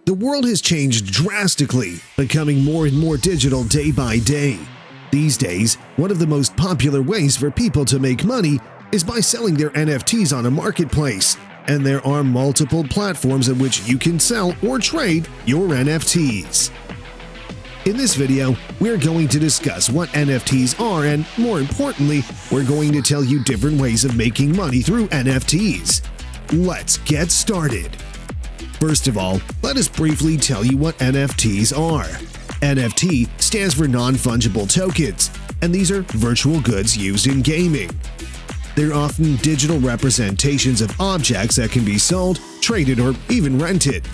The world has changed drastically, becoming more and more digital day by day. These days, one of the most popular ways for people to make money is by selling their NFTs on a marketplace, and there are multiple platforms in which you can sell or trade your NFTs. In this video, we're going to discuss what NFTs are and, more importantly, we're going to tell you different ways of making money through NFTs. Let's get started. First of all, let us briefly tell you what NFTs are. NFT stands for Non-Fungible Tokens, and these are virtual goods used in gaming. They're often digital representations of objects that can be sold, traded, or even rented.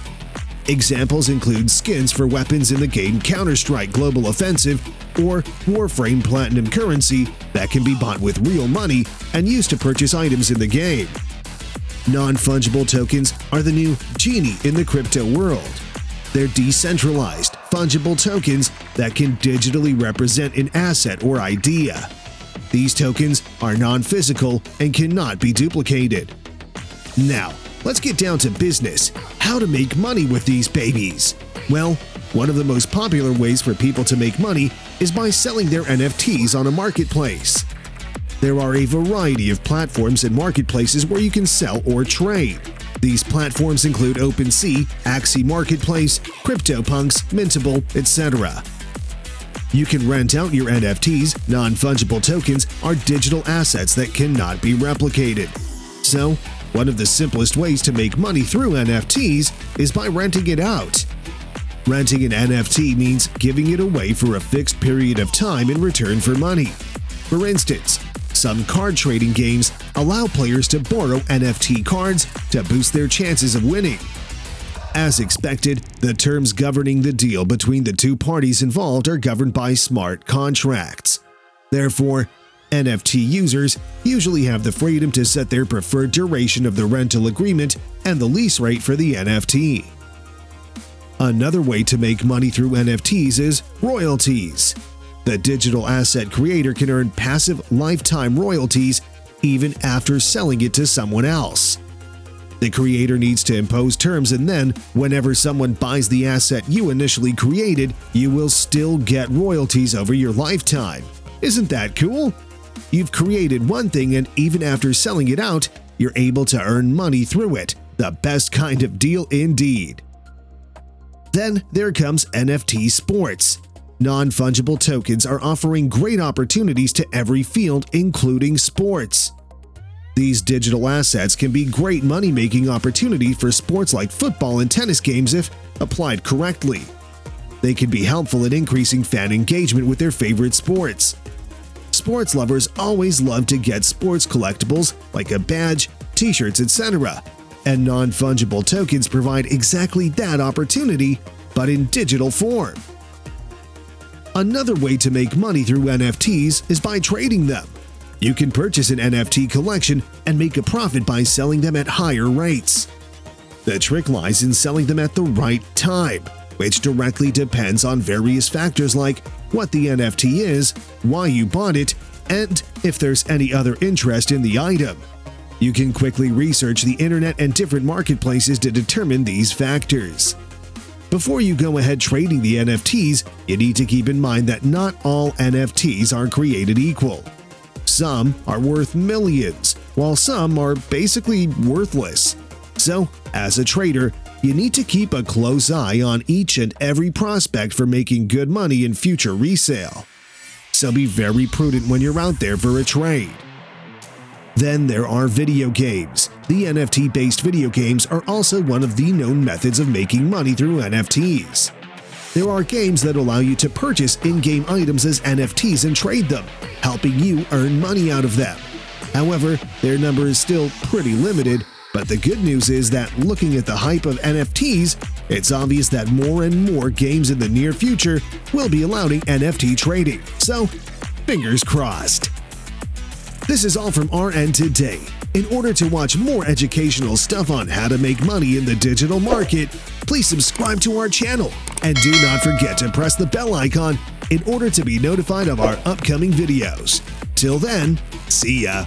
Examples include skins for weapons in the game Counter-Strike Global Offensive or Warframe Platinum currency that can be bought with real money and used to purchase items in the game. Non-fungible tokens are the new genie in the crypto world. They're decentralized, fungible tokens that can digitally represent an asset or idea. These tokens are non-physical and cannot be duplicated. Now, let's get down to business. How to make money with these babies? Well, one of the most popular ways for people to make money is by selling their NFTs on a marketplace. There are a variety of platforms and marketplaces where you can sell or trade. These platforms include OpenSea, Axie Marketplace, CryptoPunks, Mintable, etc. You can rent out your NFTs. Non-fungible tokens are digital assets that cannot be replicated. So, one of the simplest ways to make money through NFTs is by renting it out. Renting an NFT means giving it away for a fixed period of time in return for money. For instance, some card trading games allow players to borrow NFT cards to boost their chances of winning. As expected, the terms governing the deal between the two parties involved are governed by smart contracts. Therefore, NFT users usually have the freedom to set their preferred duration of the rental agreement and the lease rate for the NFT. Another way to make money through NFTs is royalties. The digital asset creator can earn passive lifetime royalties even after selling it to someone else. The creator needs to impose terms, and then, whenever someone buys the asset you initially created, you will still get royalties over your lifetime. Isn't that cool? You've created one thing, and even after selling it out, you're able to earn money through it. The best kind of deal indeed. Then there comes NFT sports. Non-fungible tokens are offering great opportunities to every field, including sports. These digital assets can be great money-making opportunities for sports like football and tennis games if applied correctly. They can be helpful in increasing fan engagement with their favorite sports. Sports lovers always love to get sports collectibles like a badge, t-shirts, etc. And non-fungible tokens provide exactly that opportunity, but in digital form. Another way to make money through NFTs is by trading them. You can purchase an NFT collection and make a profit by selling them at higher rates. The trick lies in selling them at the right time, which directly depends on various factors like what the NFT is, why you bought it, and if there's any other interest in the item. You can quickly research the internet and different marketplaces to determine these factors. Before you go ahead trading the NFTs, you need to keep in mind that not all NFTs are created equal. Some are worth millions, while some are basically worthless. So, as a trader, you need to keep a close eye on each and every prospect for making good money in future resale. So be very prudent when you're out there for a trade. Then there are video games. The NFT-based video games are also one of the known methods of making money through NFTs. There are games that allow you to purchase in-game items as NFTs and trade them, helping you earn money out of them. However, their number is still pretty limited, but the good news is that looking at the hype of NFTs, it's obvious that more and more games in the near future will be allowing NFT trading. So, fingers crossed. This is all from our end today. In order to watch more educational stuff on how to make money in the digital market, please subscribe to our channel and do not forget to press the bell icon in order to be notified of our upcoming videos. Till then, see ya!